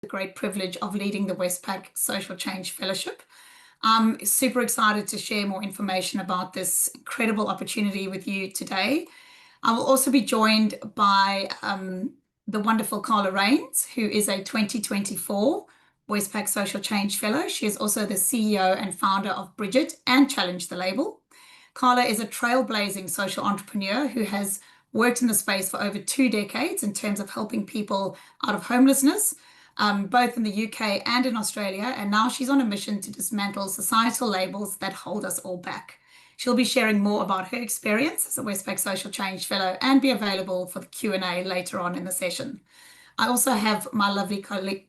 the great privilege of leading the Westpac Social Change Fellowship. I'm super excited to share more information about this incredible opportunity with you today. I will also be joined by the wonderful Carla Rains, who is a 2024 Westpac Social Change Fellow. She is also the CEO and founder of Bridget and Challenge the Label. Carla is a trailblazing social entrepreneur who has worked in the space for over 2 decades in terms of helping people out of homelessness, both in the UK and in Australia. And now she's on a mission to dismantle societal labels that hold us all back. She'll be sharing more about her experience as a Westpac Social Change Fellow and be available for the Q&A later on in the session. I also have my lovely colleague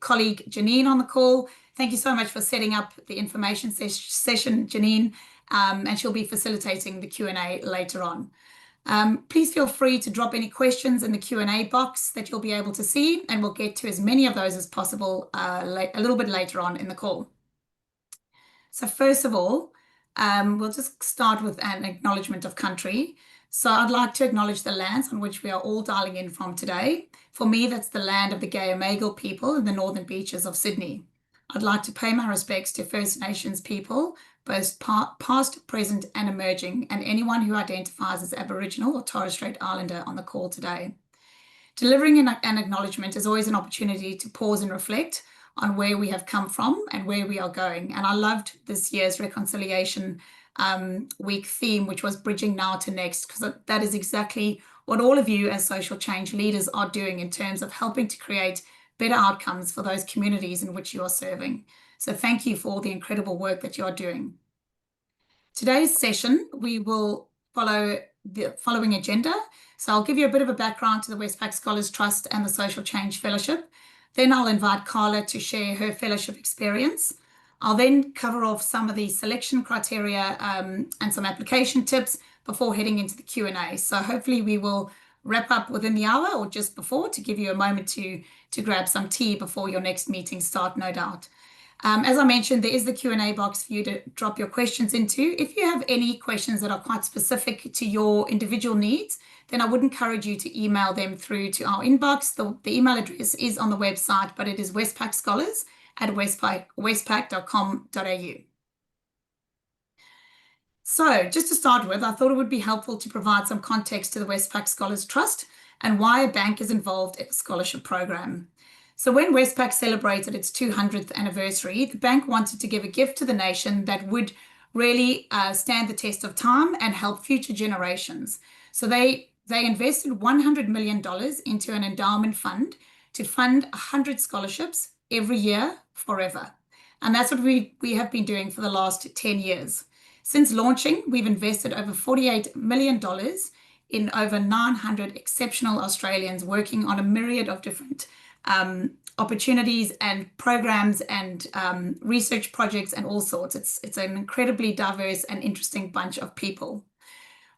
Janine on the call. Thank you so much for setting up the information session, Janine, and she'll be facilitating the Q&A later on. Please feel free to drop any questions in the Q&A box that you'll be able to see, and we'll get to as many of those as possible a little bit later on in the call. So first of all, we'll just start with an acknowledgement of country. So I'd like to acknowledge the lands on which we are all dialing in from today. For me, that's the land of the Gayamagal people in the northern beaches of Sydney. I'd like to pay my respects to First Nations people, both past, present and emerging, and anyone who identifies as Aboriginal or Torres Strait Islander on the call today. Delivering an acknowledgement is always an opportunity to pause and reflect on where we have come from and where we are going. And I loved this year's Reconciliation Week theme, which was Bridging Now to Next, because that is exactly what all of you as social change leaders are doing in terms of helping to create better outcomes for those communities in which you are serving. So thank you for all the incredible work that you are doing. Today's session, we will follow the following agenda. So I'll give you a bit of a background to the Westpac Scholars Trust and the Social Change Fellowship. Then I'll invite Carla to share her fellowship experience. I'll then cover off some of the selection criteria and some application tips before heading into the Q&A. So hopefully we will wrap up within the hour or just before to give you a moment to grab some tea before your next meeting start, no doubt. As I mentioned, there is the Q&A box for you to drop your questions into. If you have any questions that are quite specific to your individual needs, then I would encourage you to email them through to our inbox. The email address is on the website, but it is westpacscholars@westpac.com.au. So just to start with, I thought it would be helpful to provide some context to the Westpac Scholars Trust and why a bank is involved in a scholarship program. So when Westpac celebrated its 200th anniversary, the bank wanted to give a gift to the nation that would really stand the test of time and help future generations. So they invested $100 million into an endowment fund to fund 100 scholarships every year forever. And that's what we have been doing for the last 10 years. Since launching, we've invested over $48 million in over 900 exceptional Australians working on a myriad of different opportunities and programs and research projects and all sorts. It's an incredibly diverse and interesting bunch of people.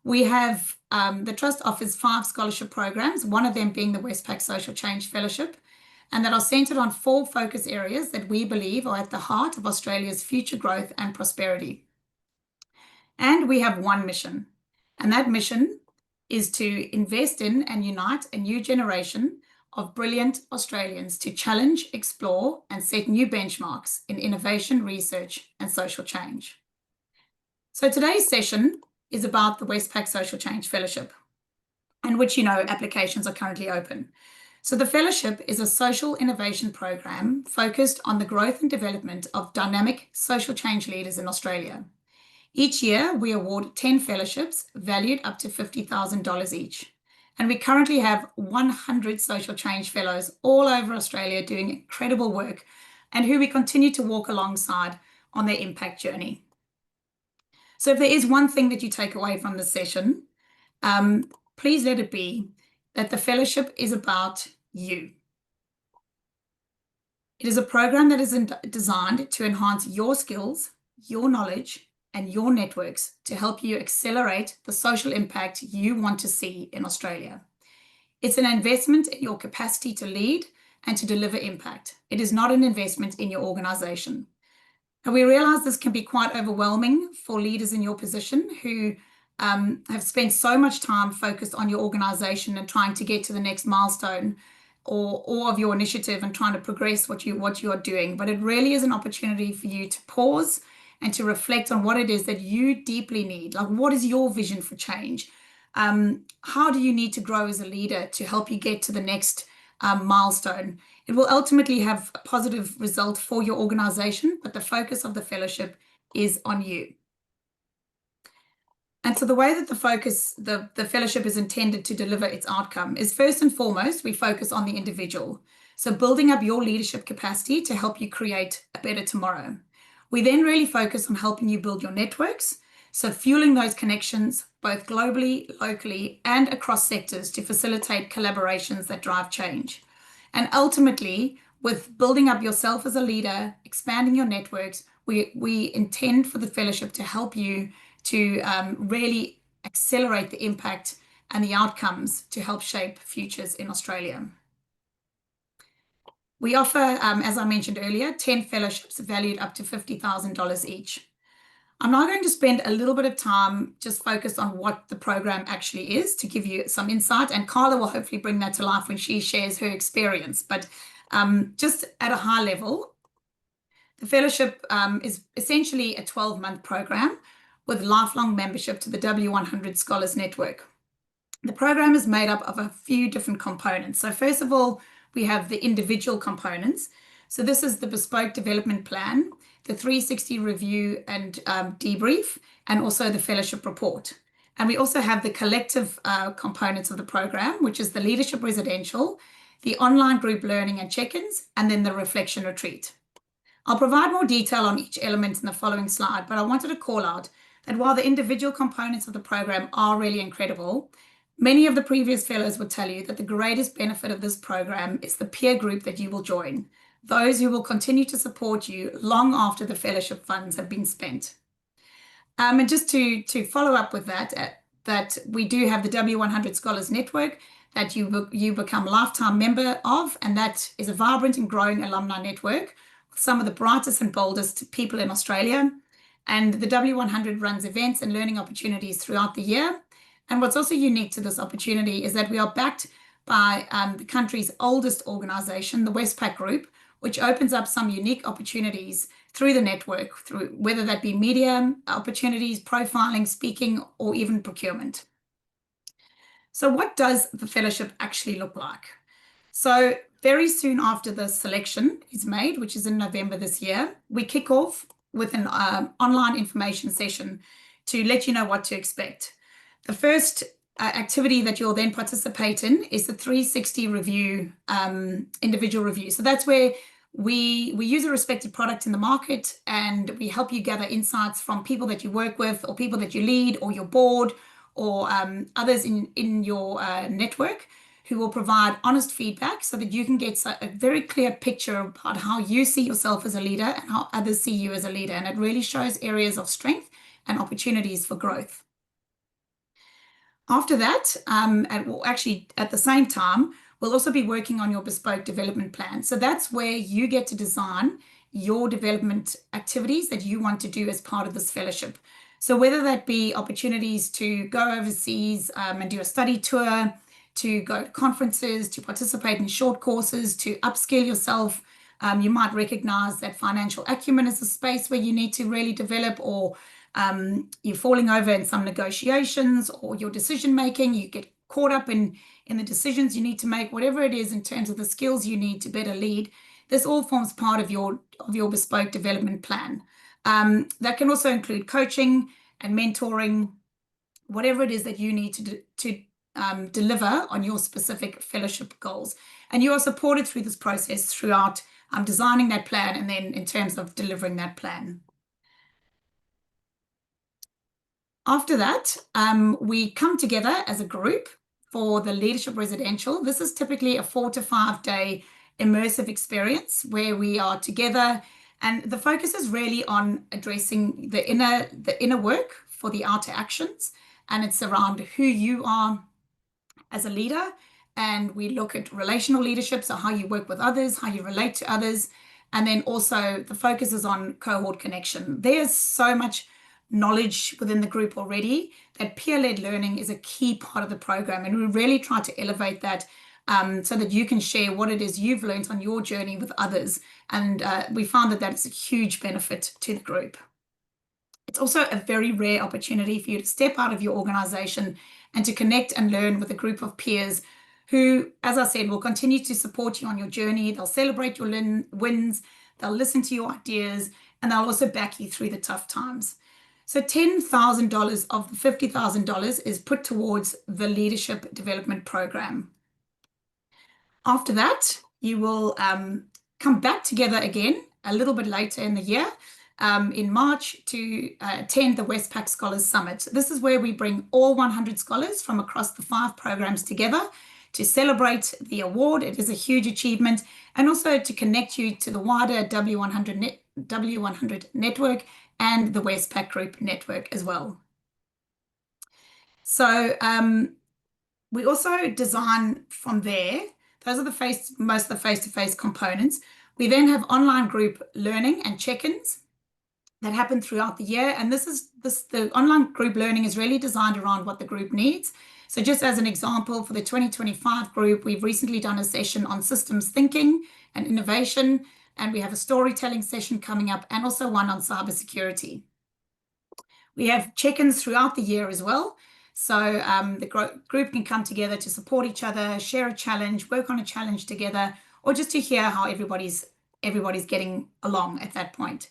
We have, the Trust offers 5 scholarship programs, one of them being the Westpac Social Change Fellowship, and that are centred on 4 focus areas that we believe are at the heart of Australia's future growth and prosperity. And we have one mission, and that mission is to invest in and unite a new generation of brilliant Australians to challenge, explore, and set new benchmarks in innovation, research, and social change. So today's session is about the Westpac Social Change Fellowship, and which, applications are currently open. So the fellowship is a social innovation program focused on the growth and development of dynamic social change leaders in Australia. Each year, we award 10 fellowships valued up to $50,000 each. And we currently have 100 social change fellows all over Australia doing incredible work and who we continue to walk alongside on their impact journey. So if there is one thing that you take away from this session, please let it be that the fellowship is about you. It is a program that is designed to enhance your skills, your knowledge, and your networks to help you accelerate the social impact you want to see in Australia. It's an investment in your capacity to lead and to deliver impact. It is not an investment in your organisation. And we realise this can be quite overwhelming for leaders in your position who have spent so much time focused on your organisation and trying to get to the next milestone or of your initiative and trying to progress what you are doing. But it really is an opportunity for you to pause and to reflect on what it is that you deeply need. Like, what is your vision for change? How do you need to grow as a leader to help you get to the next milestone? It will ultimately have a positive result for your organization, but the focus of the fellowship is on you. And so the way that the fellowship is intended to deliver its outcome is, first and foremost, we focus on the individual. So building up your leadership capacity to help you create a better tomorrow. We then really focus on helping you build your networks. So fueling those connections, both globally, locally, and across sectors to facilitate collaborations that drive change. And ultimately, with building up yourself as a leader, expanding your networks, we intend for the fellowship to help you to really accelerate the impact and the outcomes to help shape futures in Australia. We offer, as I mentioned earlier, 10 fellowships valued up to $50,000 each. I'm now going to spend a little bit of time just focused on what the program actually is to give you some insight, and Carla will hopefully bring that to life when she shares her experience. But just at a high level, the fellowship is essentially a 12-month program with lifelong membership to the W100 Scholars Network. The program is made up of a few different components. So first of all, we have the individual components. So this is the bespoke development plan, the 360 review and debrief, and also the fellowship report. And we also have the collective components of the program, which is the leadership residential, the online group learning and check-ins, and then the reflection retreat. I'll provide more detail on each element in the following slide, but I wanted to call out that while the individual components of the program are really incredible, many of the previous fellows would tell you that the greatest benefit of this program is the peer group that you will join, those who will continue to support you long after the fellowship funds have been spent. And just to follow up with that we do have the W100 Scholars Network that you become a lifetime member of, and that is a vibrant and growing alumni network with some of the brightest and boldest people in Australia. And the W100 runs events and learning opportunities throughout the year. And what's also unique to this opportunity is that we are backed by the country's oldest organization, the Westpac Group, which opens up some unique opportunities through the network, through whether that be media opportunities, profiling, speaking, or even procurement. So what does the fellowship actually look like? So very soon after the selection is made, which is in November this year, we kick off with an online information session to let you know what to expect. The first activity that you'll then participate in is the 360 review, individual review. So that's where we use a respected product in the market, and we help you gather insights from people that you work with, or people that you lead, or your board, or others in your network, who will provide honest feedback so that you can get a very clear picture about how you see yourself as a leader and how others see you as a leader. And it really shows areas of strength and opportunities for growth. After that, actually at the same time, we'll also be working on your bespoke development plan. So that's where you get to design your development activities that you want to do as part of this fellowship. So whether that be opportunities to go overseas and do a study tour, to go to conferences, to participate in short courses, to upskill yourself. You might recognize that financial acumen is a space where you need to really develop, or you're falling over in some negotiations, or your decision making, you get caught up in the decisions you need to make, whatever it is in terms of the skills you need to better lead. This all forms part of your bespoke development plan. That can also include coaching and mentoring, whatever it is that you need to deliver on your specific fellowship goals. And you are supported through this process throughout designing that plan, and then in terms of delivering that plan. After that, we come together as a group for the leadership residential. This is typically a 4 to 5 day immersive experience where we are together, and the focus is really on addressing the inner work for the outer actions, and it's around who you are as a leader. And we look at relational leadership, so how you work with others, how you relate to others, and then also the focus is on cohort connection. There's so much knowledge within the group already that peer-led learning is a key part of the program, and we really try to elevate that so that you can share what it is you've learned on your journey with others. And we found that that is a huge benefit to the group. It's also a very rare opportunity for you to step out of your organization and to connect and learn with a group of peers who, as I said, will continue to support you on your journey. They'll celebrate your wins, they'll listen to your ideas, and they'll also back you through the tough times. So $10,000 of the $50,000 is put towards the Leadership Development Program. After that, you will come back together again a little bit later in the year, in March, to attend the Westpac Scholars Summit. This is where we bring all 100 scholars from across the 5 programs together to celebrate the award. It is a huge achievement, and also to connect you to the wider W100 network and the Westpac Group network as well. So we also design from there. Those are most of the face-to-face components. We then have online group learning and check-ins that happen throughout the year. And the online group learning is really designed around what the group needs. So just as an example, for the 2025 group, we've recently done a session on systems thinking and innovation, and we have a storytelling session coming up, and also one on cybersecurity. We have check-ins throughout the year as well. So the group can come together to support each other, share a challenge, work on a challenge together, or just to hear how everybody's getting along at that point.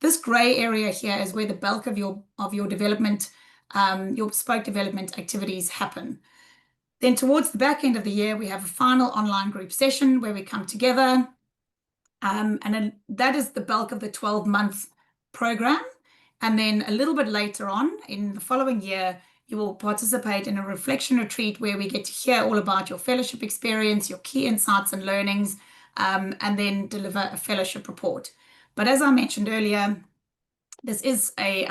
This gray area here is where the bulk of your development, your bespoke development activities happen. Then towards the back end of the year, we have a final online group session where we come together. And then that is the bulk of the 12-month program. And then a little bit later on in the following year, you will participate in a reflection retreat where we get to hear all about your fellowship experience, your key insights and learnings, and then deliver a fellowship report. But as I mentioned earlier, this is a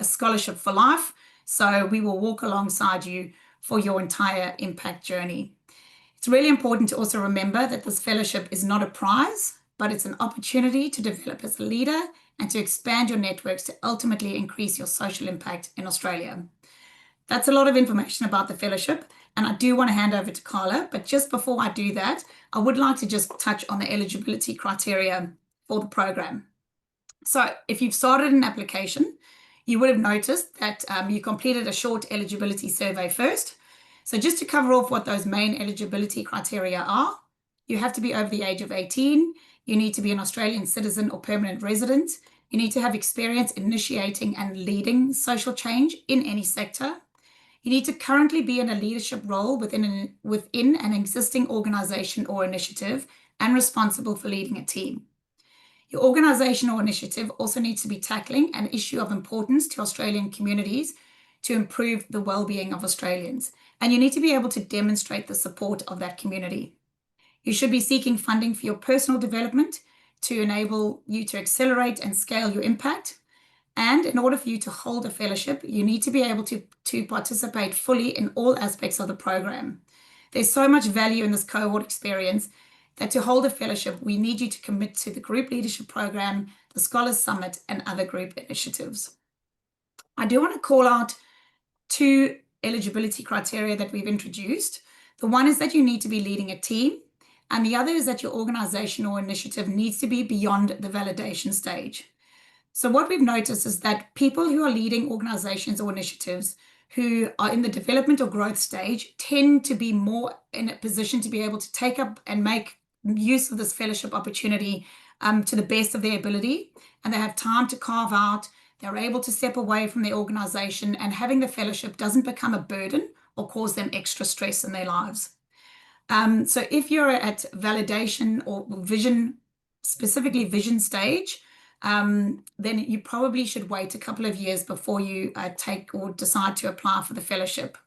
scholarship for life. So we will walk alongside you for your entire impact journey. It's really important to also remember that this fellowship is not a prize, but it's an opportunity to develop as a leader and to expand your networks to ultimately increase your social impact in Australia. That's a lot of information about the fellowship, and I do want to hand over to Carla. But just before I do that, I would like to just touch on the eligibility criteria for the program. So if you've started an application, you would have noticed that you completed a short eligibility survey first. So just to cover off what those main eligibility criteria are, you have to be over the age of 18. You need to be an Australian citizen or permanent resident. You need to have experience initiating and leading social change in any sector. You need to currently be in a leadership role within an existing organization or initiative and responsible for leading a team. Your organization or initiative also needs to be tackling an issue of importance to Australian communities to improve the well-being of Australians. And you need to be able to demonstrate the support of that community. You should be seeking funding for your personal development to enable you to accelerate and scale your impact. And in order for you to hold a fellowship, you need to be able to participate fully in all aspects of the program. There's so much value in this cohort experience that to hold a fellowship, we need you to commit to the group leadership program, the Scholars Summit, and other group initiatives. I do want to call out 2 eligibility criteria that we've introduced. The one is that you need to be leading a team, and the other is that your organization or initiative needs to be beyond the validation stage. So what we've noticed is that people who are leading organizations or initiatives who are in the development or growth stage tend to be more in a position to be able to take up and make use of this fellowship opportunity to the best of their ability. And they have time to carve out, they're able to step away from their organization, and having the fellowship doesn't become a burden or cause them extra stress in their lives. So if you're at validation or vision, specifically vision stage, then you probably should wait a couple of years before you take or decide to apply for the fellowship.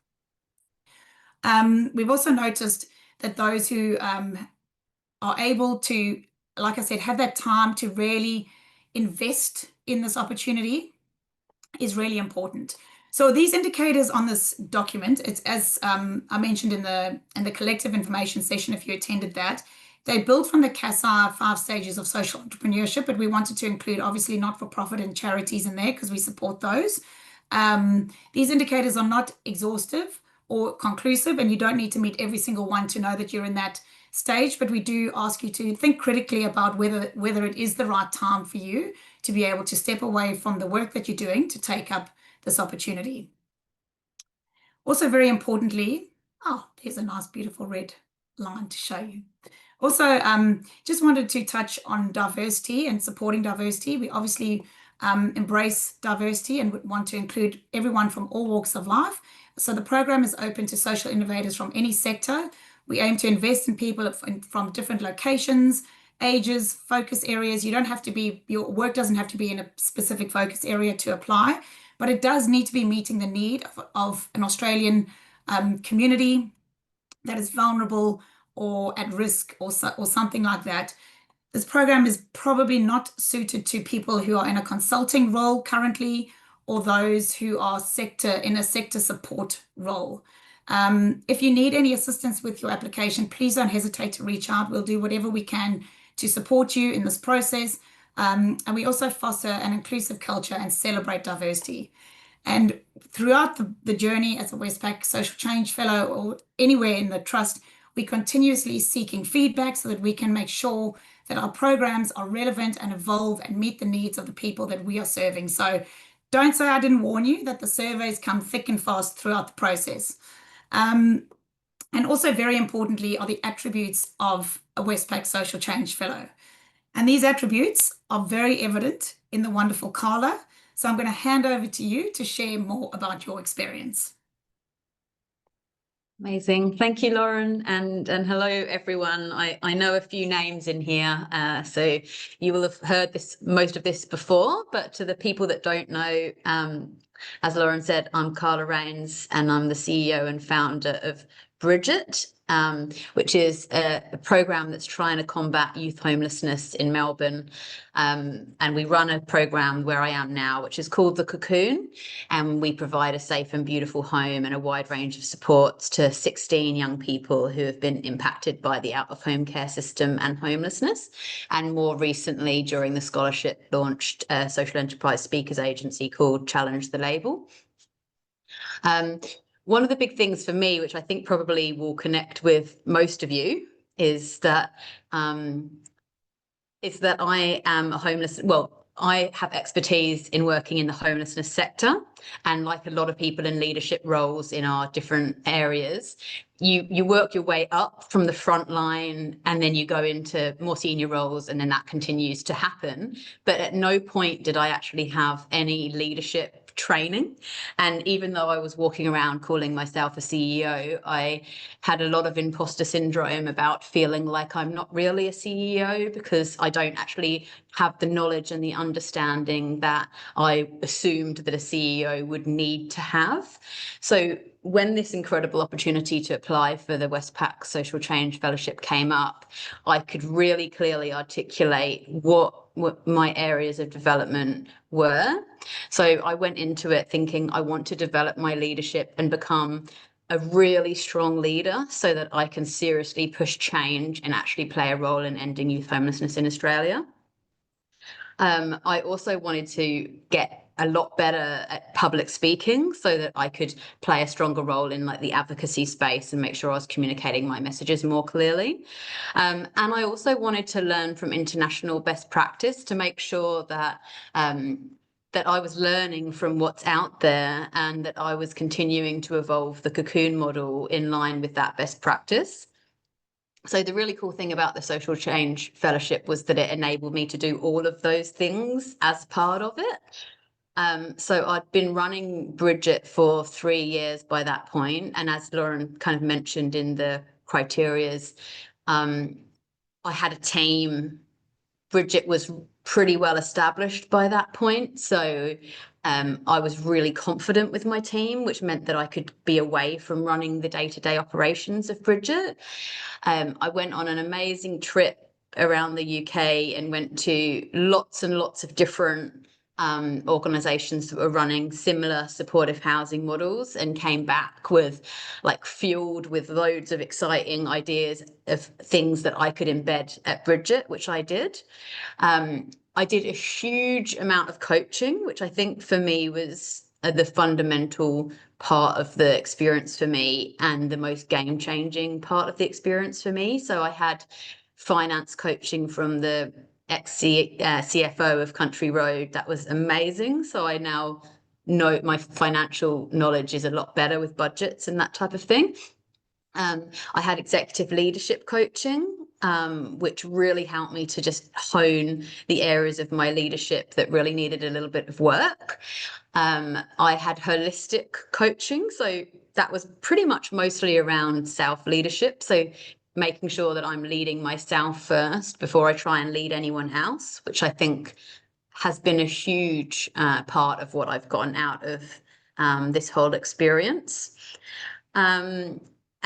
We've also noticed that those who are able to, like I said, have that time to really invest in this opportunity is really important. So these indicators on this document, it's as I mentioned in the collective information session, if you attended that, they built from the CASA 5 stages of social entrepreneurship, but we wanted to include obviously not-for-profit and charities in there because we support those. These indicators are not exhaustive or conclusive, and you don't need to meet every single one to know that you're in that stage. But we do ask you to think critically about whether it is the right time for you to be able to step away from the work that you're doing to take up this opportunity. Also, very importantly, oh, there's a nice, beautiful red line to show you. Also, just wanted to touch on diversity and supporting diversity. We obviously embrace diversity and want to include everyone from all walks of life. So the program is open to social innovators from any sector. We aim to invest in people from different locations, ages, focus areas. You don't have to be, your work doesn't have to be in a specific focus area to apply, but it does need to be meeting the need of an Australian community that is vulnerable or at risk or something like that. This program is probably not suited to people who are in a consulting role currently or those who are in a sector support role. If you need any assistance with your application, please don't hesitate to reach out. We'll do whatever we can to support you in this process. And we also foster an inclusive culture and celebrate diversity. And throughout the journey as a Westpac Social Change Fellow or anywhere in the trust, we're continuously seeking feedback so that we can make sure that our programs are relevant and evolve and meet the needs of the people that we are serving. So don't say I didn't warn you that the surveys come thick and fast throughout the process. And also very importantly are the attributes of a Westpac Social Change Fellow. And these attributes are very evident in the wonderful Carla. So I'm going to hand over to you to share more about your experience. Amazing. Thank you, Lauren. And hello, everyone. I know a few names in here, so you will have heard most of this before, but to the people that don't know, as Lauren said, I'm Carla Rains and I'm the CEO and founder of Bridget, which is a program that's trying to combat youth homelessness in Melbourne. And we run a program where I am now, which is called The Cocoon. And we provide a safe and beautiful home and a wide range of supports to 16 young people who have been impacted by the out-of-home care system and homelessness. And more recently, during the scholarship, launched a social enterprise speakers agency called Challenge the Label. One of the big things for me, which I think probably will connect with most of you, is that I am a homeless. Well, I have expertise in working in the homelessness sector, and like a lot of people in leadership roles in our different areas, you work your way up from the front line, and then you go into more senior roles, and then that continues to happen. But at no point did I actually have any leadership training. And even though I was walking around calling myself a CEO, I had a lot of imposter syndrome about feeling like I'm not really a CEO because I don't actually have the knowledge and the understanding that I assumed that a CEO would need to have. So when this incredible opportunity to apply for the Westpac Social Change Fellowship came up, I could really clearly articulate what my areas of development were. So I went into it thinking I want to develop my leadership and become a really strong leader so that I can seriously push change and actually play a role in ending youth homelessness in Australia. I also wanted to get a lot better at public speaking so that I could play a stronger role in like the advocacy space and make sure I was communicating my messages more clearly. And I also wanted to learn from international best practice to make sure that that I was learning from what's out there and that I was continuing to evolve the Cocoon model in line with that best practice. So the really cool thing about the Social Change Fellowship was that it enabled me to do all of those things as part of it. So I'd been running Bridget for 3 years by that point. And as Lauren kind of mentioned in the criterias, I had a team. Bridget was pretty well established by that point. So I was really confident with my team, which meant that I could be away from running the day-to-day operations of Bridget. I went on an amazing trip around the UK and went to lots and lots of different organizations that were running similar supportive housing models and came back with like fueled with loads of exciting ideas of things that I could embed at Bridget, which I did. I did a huge amount of coaching, which I think for me was the fundamental part of the experience for me and the most game-changing part of the experience for me. So I had finance coaching from the CFO of Country Road. That was amazing. So I now know my financial knowledge is a lot better with budgets and that type of thing. I had executive leadership coaching, which really helped me to just hone the areas of my leadership that really needed a little bit of work. I had holistic coaching. So that was pretty much mostly around self-leadership. So making sure that I'm leading myself first before I try and lead anyone else, which I think has been a huge part of what I've gotten out of this whole experience.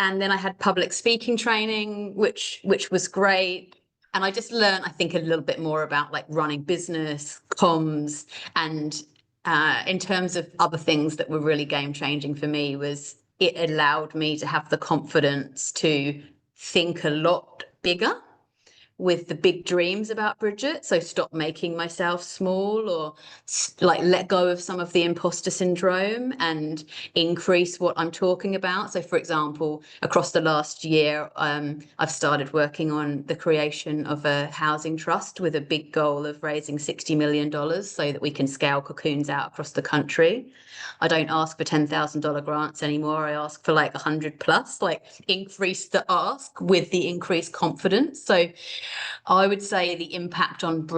And then I had public speaking training, which was great. And I just learned, I think, a little bit more about like running business, comms, and in terms of other things that were really game changing for me was it allowed me to have the confidence to think a lot bigger with the big dreams about Bridget. So stop making myself small, or like let go of some of the imposter syndrome and increase what I'm talking about. So for example, across the last year, I've started working on the creation of a housing trust with a big goal of raising $60 million so that we can scale cocoons out across the country. I don't ask for $10,000 grants anymore. I ask for like 100 plus, like increase the ask with the increased confidence. So I would say the impact on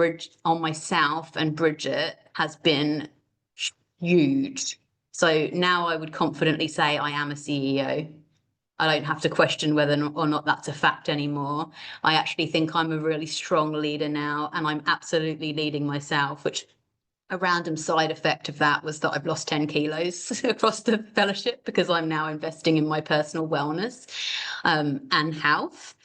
myself and Bridget has been huge. So now I would confidently say I am a CEO. I don't have to question whether or not that's a fact anymore. I actually think I'm a really strong leader now, and I'm absolutely leading myself, which a random side effect of that was that I've lost 10 kilos across the fellowship because I'm now investing in my personal wellness and health.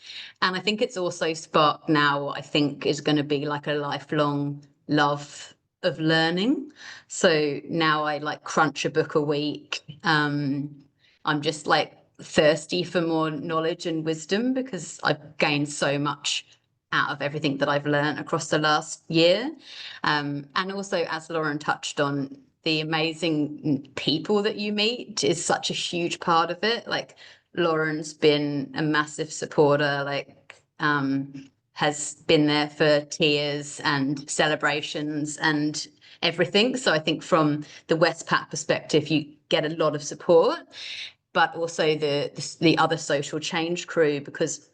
And I think it's also sparked now what I think is going to be like a lifelong love of learning. So now I like crunch a book a week. I'm just like thirsty for more knowledge and wisdom because I've gained so much out of everything that I've learned across the last year. And also, as Lauren touched on, the amazing people that you meet is such a huge part of it. Like Lauren's been a massive supporter, like has been there for tears and celebrations and everything. So I think from the Westpac perspective, you get a lot of support, but also the other social change crew, because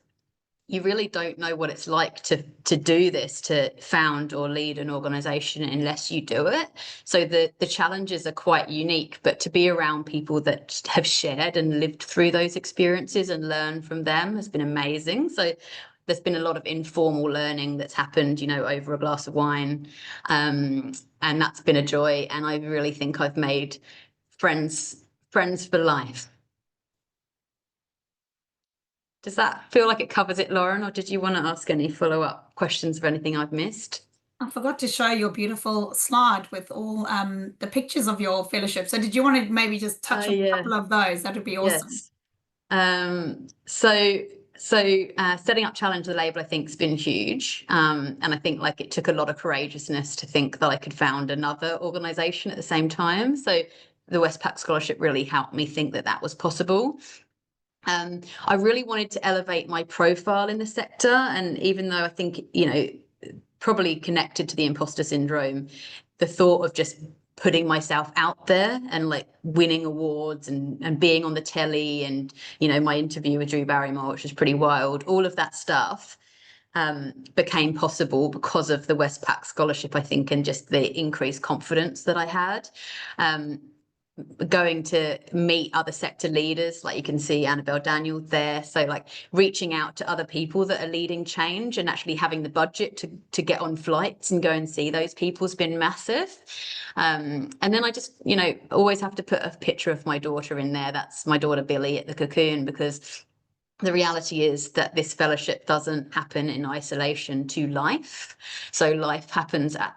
you really don't know what it's like to do this, to found or lead an organization unless you do it. So the challenges are quite unique, but to be around people that have shared and lived through those experiences and learn from them has been amazing. So there's been a lot of informal learning that's happened, you know, over a glass of wine. And that's been a joy. And I really think I've made friends for life. Does that feel like it covers it, Lauren, or did you want to ask any follow-up questions of anything I've missed? I forgot to show your beautiful slide with all the pictures of your fellowship. So did you want to maybe just touch on a Yeah, couple of those? That would be awesome. yes. So setting up Challenge the Label, I think, has been huge. And I think like it took a lot of courageousness to think that I could found another organization at the same time. So the Westpac Scholarship really helped me think that that was possible. I really wanted to elevate my profile in the sector. And even though I think, you know, probably connected to the imposter syndrome, the thought of just putting myself out there and like winning awards and being on the telly and, you know, my interview with Drew Barrymore, which was pretty wild, all of that stuff became possible because of the Westpac Scholarship, I think, and just the increased confidence that I had. Going to meet other sector leaders, like you can see Annabelle Daniels there. So like reaching out to other people that are leading change and actually having the budget to get on flights and go and see those people has been massive. And then I just, you know, always have to put a picture of my daughter in there. That's my daughter Billy at the Cocoon, because the reality is that this fellowship doesn't happen in isolation to life. So life happens at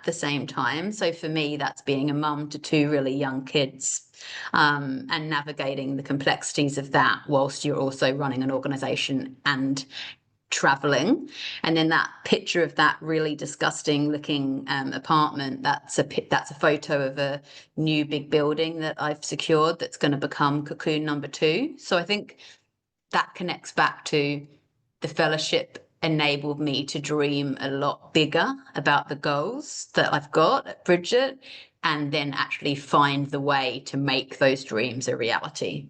the same time. So for me, that's being a mum to two really young kids, and navigating the complexities of that whilst you're also running an organization and traveling. And then that picture of that really disgusting looking apartment, that's a photo of a new big building that I've secured that's going to become cocoon number 2. So I think that connects back to the fellowship enabled me to dream a lot bigger about the goals that I've got at Bridget, and then actually find the way to make those dreams a reality.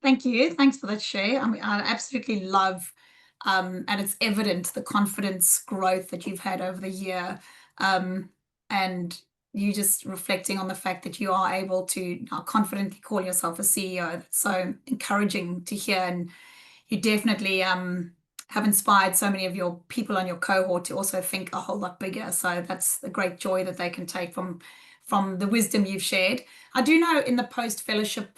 Thank you. Thanks for that share. I mean, I absolutely love, and it's evident the confidence growth that you've had over the year, and you just reflecting on the fact that you are able to now confidently call yourself a CEO. That's so encouraging to hear, and you definitely have inspired so many of your people on your cohort to also think a whole lot bigger. So that's the great joy that they can take from the wisdom you've shared. I do know in the post fellowship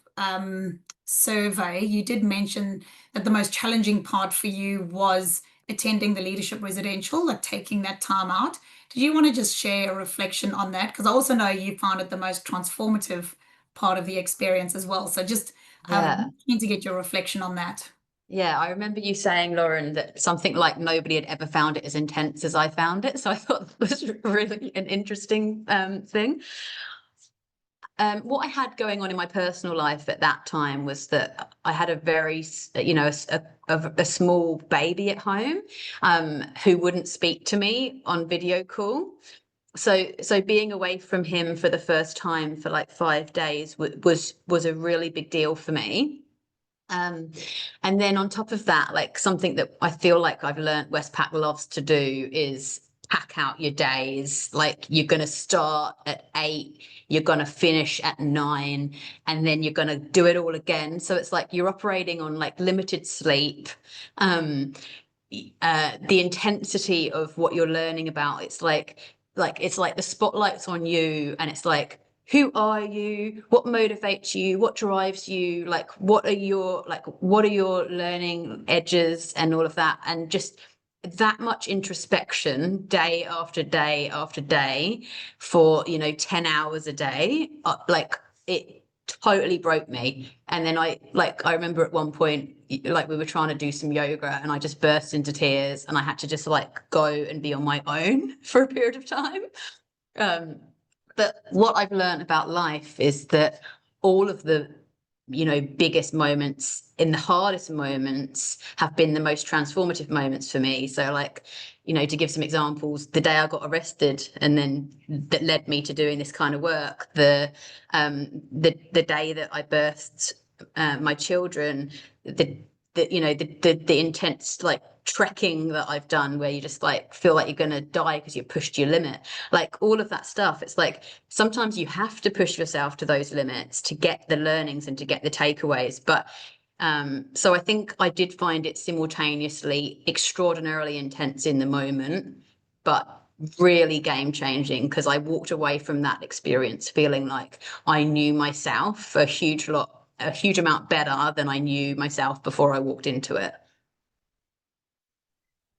survey, you did mention that the most challenging part for you was attending the leadership residential, like taking that time out. Did you want to just share a reflection on that? Because I also know you found it the most transformative part of the experience as well. So just Yeah. keen to get your reflection on that. Yeah, I remember you saying, Lauren, that something like nobody had ever found it as intense as I found it. So I thought that was really an interesting thing. What I had going on in my personal life at that time was that I had a very, a small baby at home who wouldn't speak to me on video call. So being away from him for the first time for like 5 days was a really big deal for me. And then on top of that, like something that I feel like I've learned Westpac loves to do is pack out your days. Like you're going to start at 8, you're going to finish at 9, and then you're going to do it all again. So it's like you're operating on like limited sleep. The intensity of what you're learning about, it's like the spotlight's on you, and it's like, who are you, what motivates you, what drives you, like what are your learning edges and all of that, and just that much introspection day after day after day for 10 hours a day, like it totally broke me. And then I remember at one point, like we were trying to do some yoga and I just burst into tears and I had to just like go and be on my own for a period of time. But what I've learned about life is that all of the, biggest moments in the hardest moments have been the most transformative moments for me. So like, to give some examples, the day I got arrested and then that led me to doing this kind of work, the day that I birthed my children, the intense like trekking that I've done where you just like feel like you're going to die because you're pushed to your limit, like all of that stuff. It's like sometimes you have to push yourself to those limits to get the learnings and to get the takeaways. But so I think I did find it simultaneously extraordinarily intense in the moment, but really game changing, because I walked away from that experience feeling like I knew myself a huge amount better than I knew myself before I walked into it.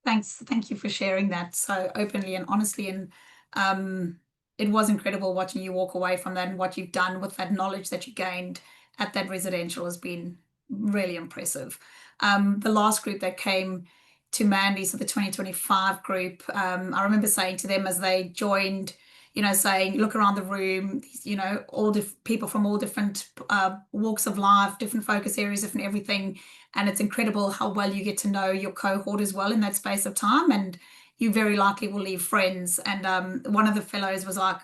Thanks. Thank you for sharing that so openly and honestly. And it was incredible watching you walk away from that, and what you've done with that knowledge that you gained at that residential has been really impressive. The last group that came to Mandy, so the 2025 group, I remember saying to them as they joined, saying, look around the room, all people from all different walks of life, different focus areas, different everything. And it's incredible how well you get to know your cohort as well in that space of time. And you very likely will leave friends. And one of the fellows was like,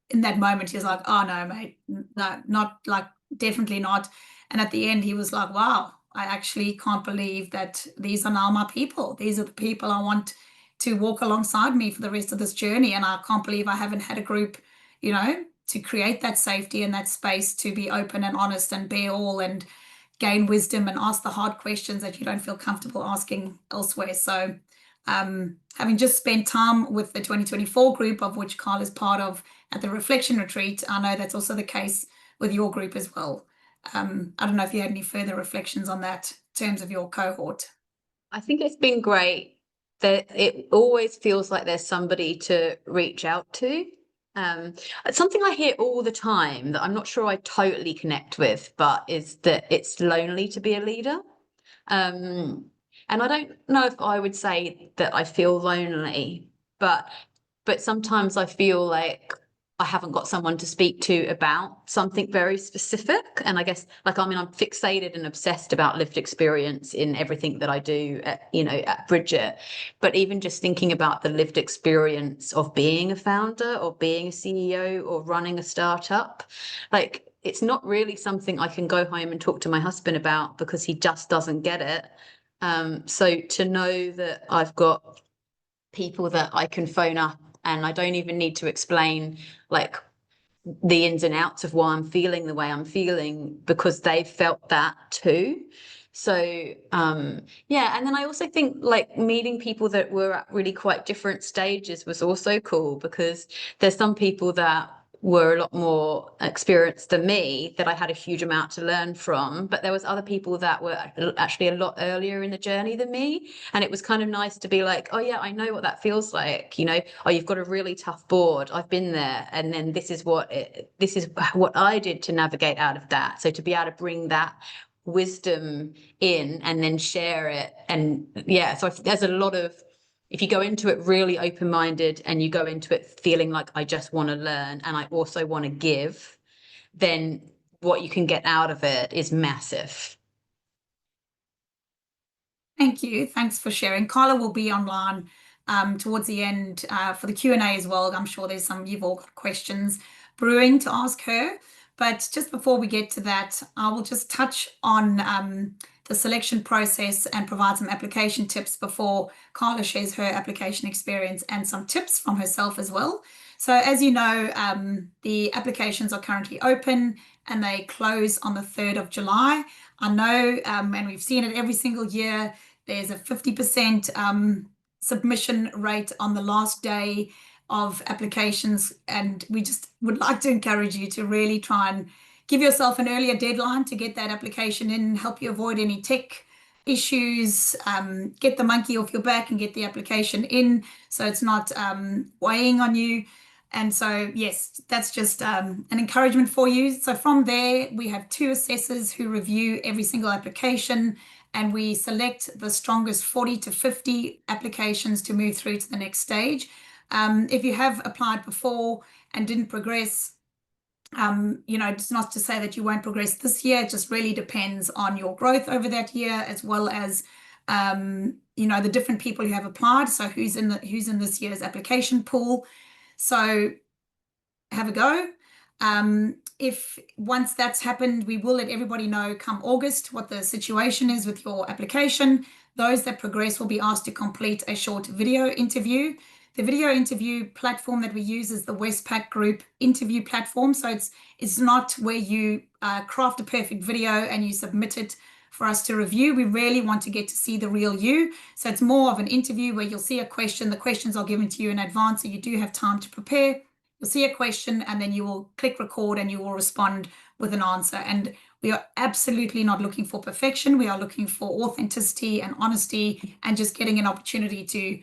in that moment, he was like, oh no, mate, no, not like, definitely not. And at the end, he was like, wow, I actually can't believe that these are now my people. These are the people I want to walk alongside me for the rest of this journey. And I can't believe I haven't had a group, to create that safety and that space to be open and honest and bear all and gain wisdom and ask the hard questions that you don't feel comfortable asking elsewhere. So having just spent time with the 2024 group, of which Carl is part of, at the reflection retreat, I know that's also the case with your group as well. I don't know if you had any further reflections on that in terms of your cohort. I think it's been great that it always feels like there's somebody to reach out to. It's something I hear all the time that I'm not sure I totally connect with, but is that it's lonely to be a leader. And I don't know if I would say that I feel lonely, but sometimes I feel like I haven't got someone to speak to about something very specific. And I guess, like, I mean, I'm fixated and obsessed about lived experience in everything that I do at Bridget. But even just thinking about the lived experience of being a founder or being a CEO or running a startup, like, it's not really something I can go home and talk to my husband about because he just doesn't get it. So to know that I've got people that I can phone up and I don't even need to explain like the ins and outs of why I'm feeling the way I'm feeling because they felt that too. So yeah, and then I also think like meeting people that were at really quite different stages was also cool because there's some people that were a lot more experienced than me that I had a huge amount to learn from, but there was other people that were actually a lot earlier in the journey than me, and it was kind of nice to be like, oh yeah, I know what that feels like, oh, you've got a really tough board, I've been there, and then this is what I did to navigate out of that. So to be able to bring that wisdom in and then share it, and yeah, so there's a lot of, if you go into it really open-minded and you go into it feeling like I just want to learn and I also want to give, then what you can get out of it is massive. Thank you. Thanks for sharing. Carla will be online towards the end for the Q&A as well. I'm sure you've all got questions brewing to ask her. But just before we get to that, I will just touch on the selection process and provide some application tips before Carla shares her application experience and some tips from herself as well. So as you know, the applications are currently open and they close on the 3rd of July. I know, and we've seen it every single year, there's a 50% submission rate on the last day of applications, and we just would like to encourage you to really try and give yourself an earlier deadline to get that application in, help you avoid any tech issues, get the monkey off your back and get the application in so it's not weighing on you. And so, yes, that's just an encouragement for you. So from there, we have 2 assessors who review every single application, and we select the strongest 40 to 50 applications to move through to the next stage. If you have applied before and didn't progress, it's not to say that you won't progress this year. It just really depends on your growth over that year, as well as the different people who have applied. So who's in this year's application pool. So have a go. If once that's happened, we will let everybody know come August what the situation is with your application. Those that progress will be asked to complete a short video interview. The video interview platform that we use is the Westpac Group interview platform. So it's not where you craft a perfect video and you submit it for us to review. We really want to get to see the real you. So it's more of an interview where you'll see a question. The questions are given to you in advance, so you do have time to prepare. You'll see a question and then you will click record and you will respond with an answer. And we are absolutely not looking for perfection. We are looking for authenticity and honesty and just getting an opportunity to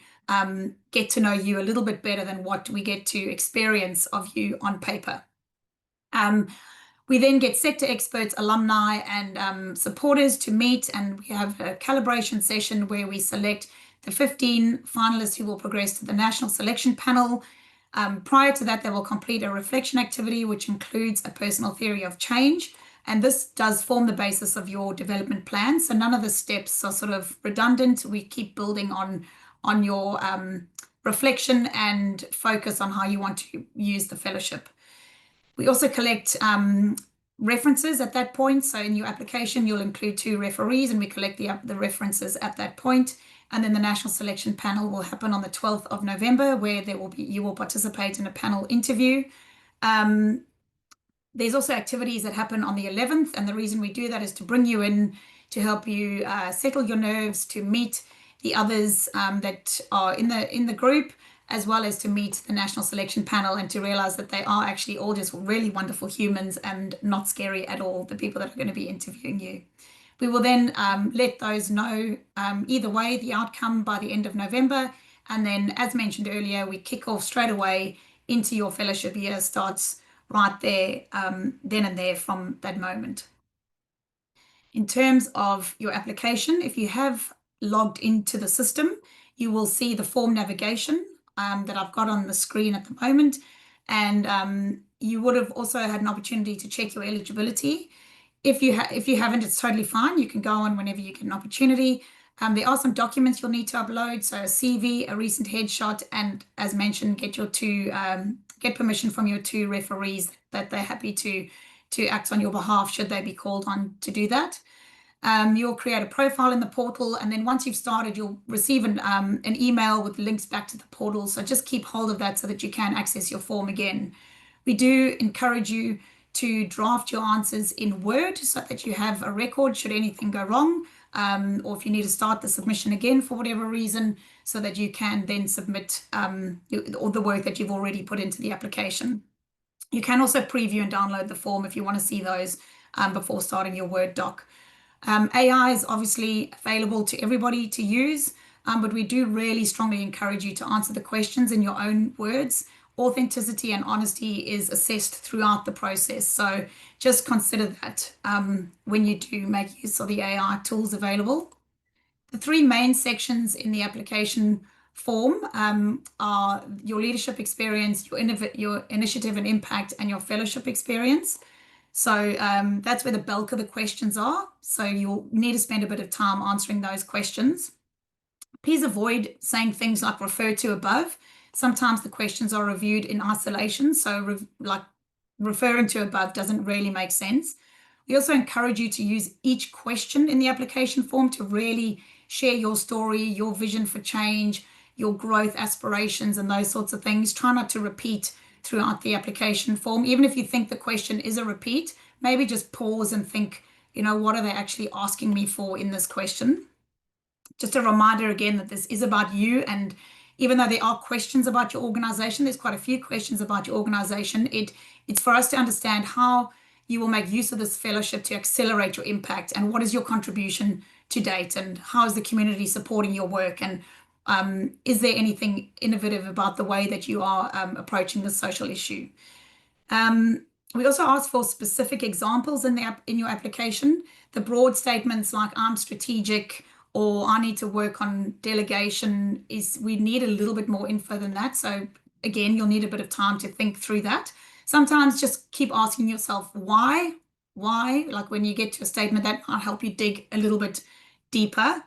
get to know you a little bit better than what we get to experience of you on paper. We then get sector experts, alumni, and supporters to meet, and we have a calibration session where we select the 15 finalists who will progress to the national selection panel. Prior to that, they will complete a reflection activity, which includes a personal theory of change. And this does form the basis of your development plan. So none of the steps are sort of redundant. We keep building on your reflection and focus on how you want to use the fellowship. We also collect references at that point. So in your application, you'll include 2 referees, and we collect the references at that point. And then the national selection panel will happen on the 12th of November, where you will participate in a panel interview. There's also activities that happen on the 11th, and the reason we do that is to bring you in, to help you settle your nerves, to meet the others that are in the group, as well as to meet the national selection panel and to realize that they are actually all just really wonderful humans and not scary at all, the people that are going to be interviewing you. We will then let those know either way the outcome by the end of November. And then, as mentioned earlier, we kick off straight away into your fellowship year, starts right there, then and there from that moment. In terms of your application, if you have logged into the system, you will see the form navigation that I've got on the screen at the moment. And you would have also had an opportunity to check your eligibility. If you haven't, it's totally fine. You can go on whenever you get an opportunity. There are some documents you'll need to upload, so a CV, a recent headshot, and as mentioned, get permission from your 2 referees that they're happy to act on your behalf should they be called on to do that. You'll create a profile in the portal, and then once you've started, you'll receive an email with links back to the portal. So just keep hold of that so that you can access your form again. We do encourage you to draft your answers in Word so that you have a record should anything go wrong, or if you need to start the submission again for whatever reason, so that you can then submit all the work that you've already put into the application. You can also preview and download the form if you want to see those before starting your Word doc. AI is obviously available to everybody to use, but we do really strongly encourage you to answer the questions in your own words. Authenticity and honesty is assessed throughout the process. So just consider that when you do make use of the AI tools available. The 3 main sections in the application form are your leadership experience, your initiative and impact, and your fellowship experience. So that's where the bulk of the questions are. So you'll need to spend a bit of time answering those questions. Please avoid saying things like refer to above. Sometimes the questions are reviewed in isolation. So like referring to above doesn't really make sense. We also encourage you to use each question in the application form to really share your story, your vision for change, your growth aspirations, and those sorts of things. Try not to repeat throughout the application form. Even if you think the question is a repeat, maybe just pause and think, what are they actually asking me for in this question? Just a reminder again that this is about you, and even though there are questions about your organization, there's quite a few questions about your organization. It's for us to understand how you will make use of this fellowship to accelerate your impact, and what is your contribution to date, and how is the community supporting your work, and is there anything innovative about the way that you are approaching this social issue? We also ask for specific examples in your application. The broad statements like I'm strategic or I need to work on delegation we need a little bit more info than that. So again, you'll need a bit of time to think through that. Sometimes just keep asking yourself why, like when you get to a statement that might help you dig a little bit deeper.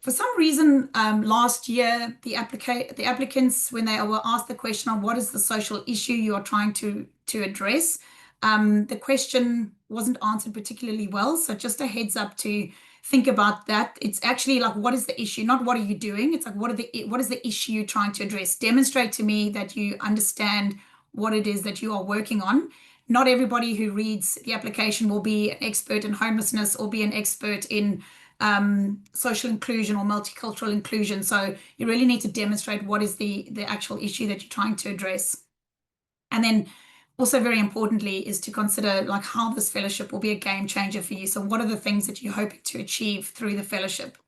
For some reason, last year, the applicants, when they were asked the question on what is the social issue you are trying to address, the question wasn't answered particularly well. So just a heads up to think about that. It's actually like, what is the issue? Not what are you doing? It's like, what is the issue you're trying to address? Demonstrate to me that you understand what it is that you are working on. Not everybody who reads the application will be an expert in homelessness or be an expert in social inclusion or multicultural inclusion. So you really need to demonstrate what is the actual issue that you're trying to address. And then also very importantly is to consider like how this fellowship will be a game changer for you. So what are the things that you're hoping to achieve through the fellowship?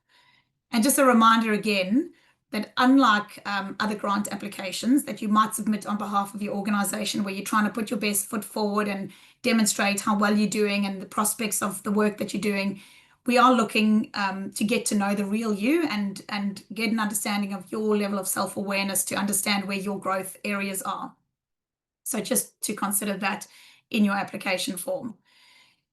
And just a reminder again, that unlike other grant applications that you might submit on behalf of your organization, where you're trying to put your best foot forward and demonstrate how well you're doing and the prospects of the work that you're doing, we are looking to get to know the real you and get an understanding of your level of self-awareness to understand where your growth areas are. So just to consider that in your application form.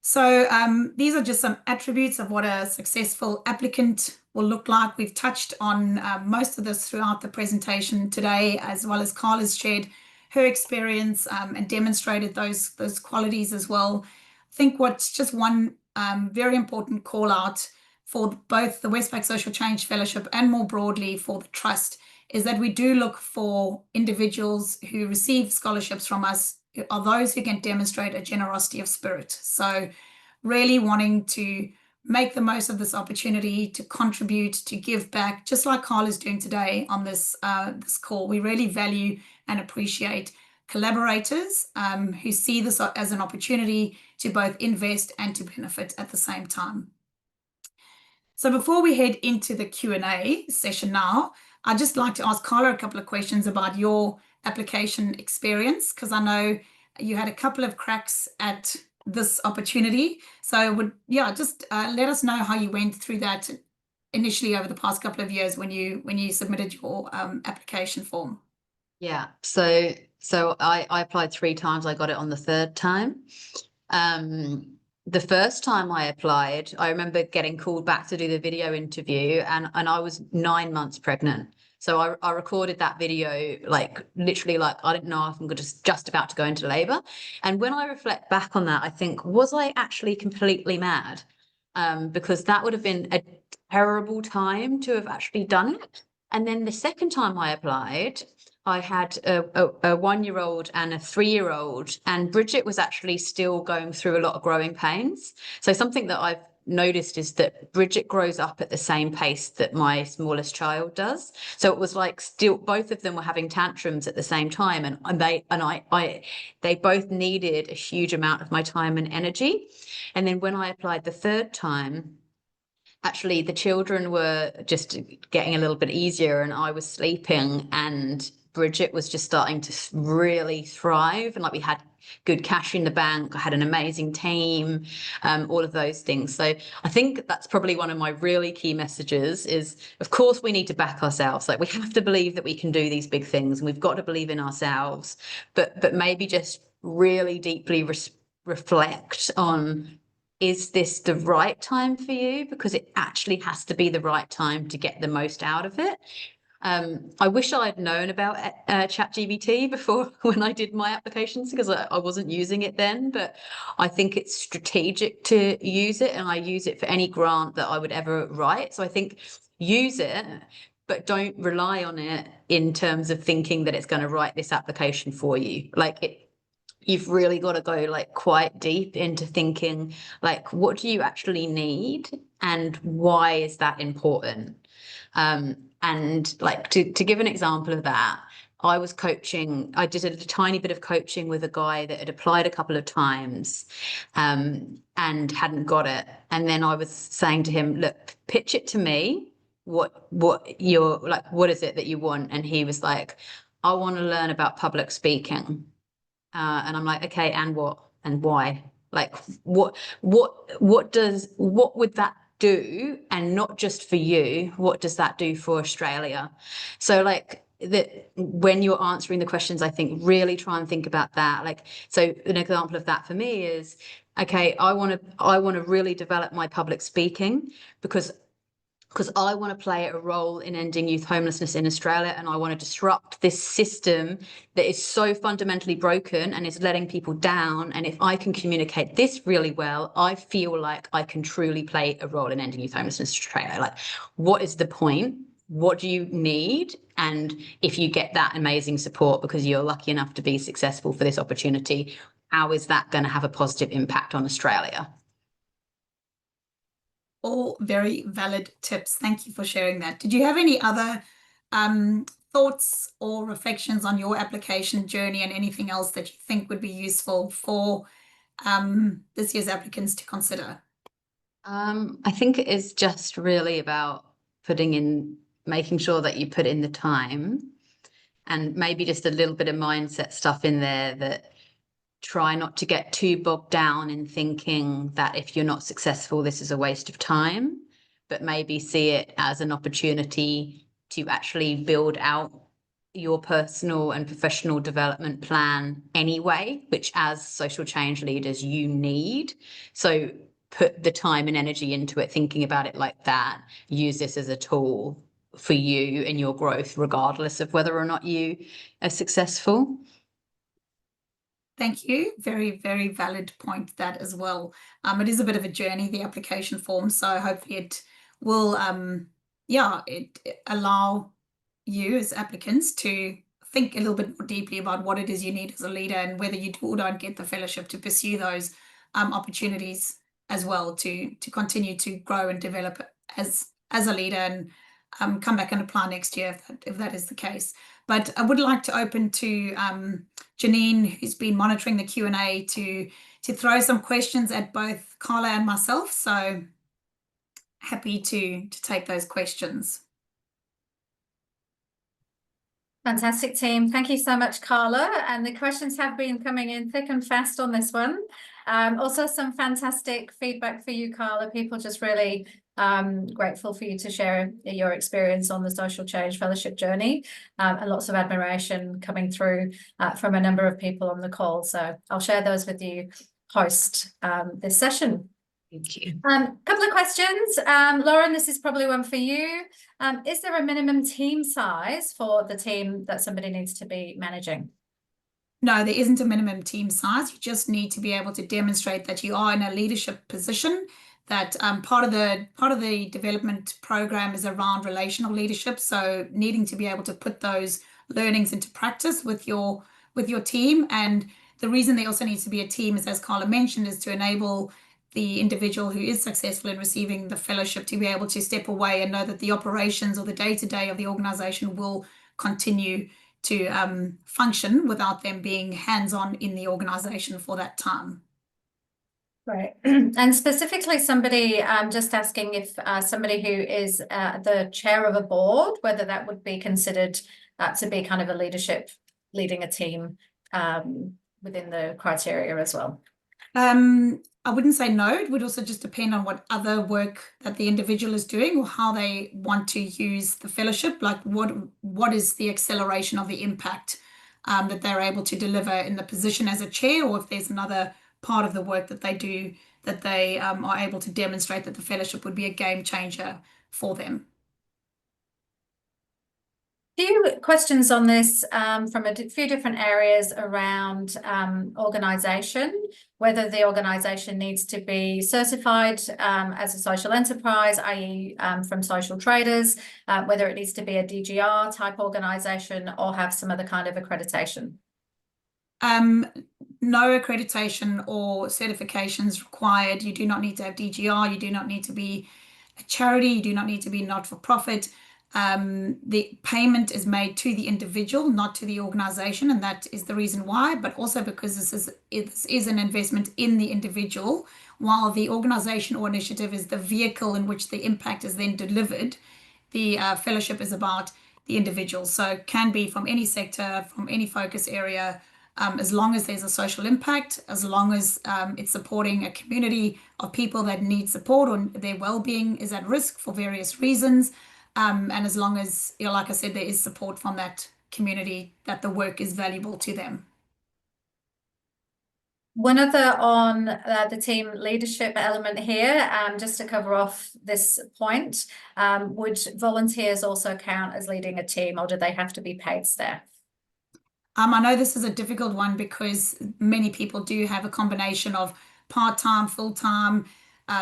So these are just some attributes of what a successful applicant will look like. We've touched on most of this throughout the presentation today, as well as Carla's shared her experience and demonstrated those qualities as well. I think what's just one very important call out for both the Westpac Social Change Fellowship and more broadly for the Trust is that we do look for individuals who receive scholarships from us are those who can demonstrate a generosity of spirit. So really wanting to make the most of this opportunity to contribute, to give back, just like Carl is doing today on this call. We really value and appreciate collaborators who see this as an opportunity to both invest and to benefit at the same time. So before we head into the Q&A session now, I'd just like to ask Carla a couple of questions about your application experience, because I know you had a couple of cracks at this opportunity. So just let us know how you went through that initially over the past couple of years when you submitted your application form? Yeah, so I applied 3 times. I got it on the third time. The first time I applied, I remember getting called back to do the video interview, and I was 9 months pregnant. So I recorded that video like literally like I didn't know if I'm just about to go into labor. And when I reflect back on that, I think, was I actually completely mad? Because that would have been a terrible time to have actually done it. And then the second time I applied, I had a 1-year-old and a 3-year-old, and Bridget was actually still going through a lot of growing pains. So something that I've noticed is that Bridget grows up at the same pace that my smallest child does. So it was like still both of them were having tantrums at the same time, and they both needed a huge amount of my time and energy. And then when I applied the third time, actually the children were just getting a little bit easier and I was sleeping, and Bridget was just starting to really thrive, and like we had good cash in the bank. I had an amazing team, all of those things. So I think that's probably one of my really key messages is, of course, we need to back ourselves. Like we have to believe that we can do these big things, and we've got to believe in ourselves, but maybe just really deeply reflect on, is this the right time for you? Because it actually has to be the right time to get the most out of it. I wish I'd known about ChatGPT before when I did my applications, because I wasn't using it then, but I think it's strategic to use it, and I use it for any grant that I would ever write. So I think use it, but don't rely on it in terms of thinking that it's going to write this application for you. You've really got to go like quite deep into thinking like, what do you actually need and why is that important? And like to give an example of that, I did a tiny bit of coaching with a guy that had applied a couple of times and hadn't got it. And then I was saying to him, look, pitch it to me. What you're like, what is it that you want? And he was like, I want to learn about public speaking. And I'm like, okay, and what and why? Like, what would that do? And not just for you, what does that do for Australia? So like that when you're answering the questions, I think really try and think about that. Like, so an example of that for me is, okay, I want to really develop my public speaking because I want to play a role in ending youth homelessness in Australia, and I want to disrupt this system that is so fundamentally broken and is letting people down. And if I can communicate this really well, I feel like I can truly play a role in ending youth homelessness in Australia. Like, what is the point? What do you need? And if you get that amazing support because you're lucky enough to be successful for this opportunity, how is that going to have a positive impact on Australia? All very valid tips. Thank you for sharing that. Did you have any other thoughts or reflections on your application journey and anything else that you think would be useful for this year's applicants to consider? I think it is just really about making sure that you put in the time, and maybe just a little bit of mindset stuff in there that try not to get too bogged down in thinking that if you're not successful, this is a waste of time, but maybe see it as an opportunity to actually build out your personal and professional development plan anyway, which as social change leaders, you need. So put the time and energy into it, thinking about it like that. Use this as a tool for you and your growth, regardless of whether or not you are successful. Thank you. Very, very valid point that as well. It is a bit of a journey, the application form, so hopefully it will, it allow you as applicants to think a little bit more deeply about what it is you need as a leader and whether you do or don't get the fellowship to pursue those opportunities as well to continue to grow and develop as a leader and come back and apply next year if that is the case. But I would like to open to Janine, who's been monitoring the Q&A, to throw some questions at both Carla and myself. So happy to take those questions. Fantastic, team. Thank you so much, Carla. And the questions have been coming in thick and fast on this one. Also some fantastic feedback for you, Carla. People just really grateful for you to share your experience on the Social Change Fellowship journey, and lots of admiration coming through from a number of people on the call. So I'll share those with you post this session. Thank you. Couple of questions. Lauren, this is probably one for you. Is there a minimum team size for the team that somebody needs to be managing? No, there isn't a minimum team size. You just need to be able to demonstrate that you are in a leadership position. That part of the development program is around relational leadership. So needing to be able to put those learnings into practice with your team. And the reason there also needs to be a team is, as Carla mentioned, is to enable the individual who is successful in receiving the fellowship to be able to step away and know that the operations or the day-to-day of the organization will continue to function without them being hands-on in the organization for that time. Right. And specifically somebody just asking if somebody who is the chair of a board, whether that would be considered to be kind of a leadership, leading a team within the criteria as well. I wouldn't say no. It would also just depend on what other work that the individual is doing or how they want to use the fellowship. Like what is the acceleration of the impact that they're able to deliver in the position as a chair, or if there's another part of the work that they do that they are able to demonstrate that the fellowship would be a game changer for them. Few questions on this from a few different areas around organisation, whether the organisation needs to be certified as a social enterprise, i.e. From social traders, whether it needs to be a DGR type organisation or have some other kind of accreditation. No accreditation or certifications required. You do not need to have DGR. You do not need to be a charity. You do not need to be not-for-profit. The payment is made to the individual, not to the organization, and that is the reason why, but also because this is an investment in the individual, while the organization or initiative is the vehicle in which the impact is then delivered. The fellowship is about the individual, so it can be from any sector, from any focus area, as long as there's a social impact, as long as it's supporting a community of people that need support or their well-being is at risk for various reasons. And as long as, like I said, there is support from that community, that the work is valuable to them. One other on the team leadership element here, just to cover off this point, would volunteers also count as leading a team, or do they have to be paid staff? I know this is a difficult one because many people do have a combination of part-time, full-time,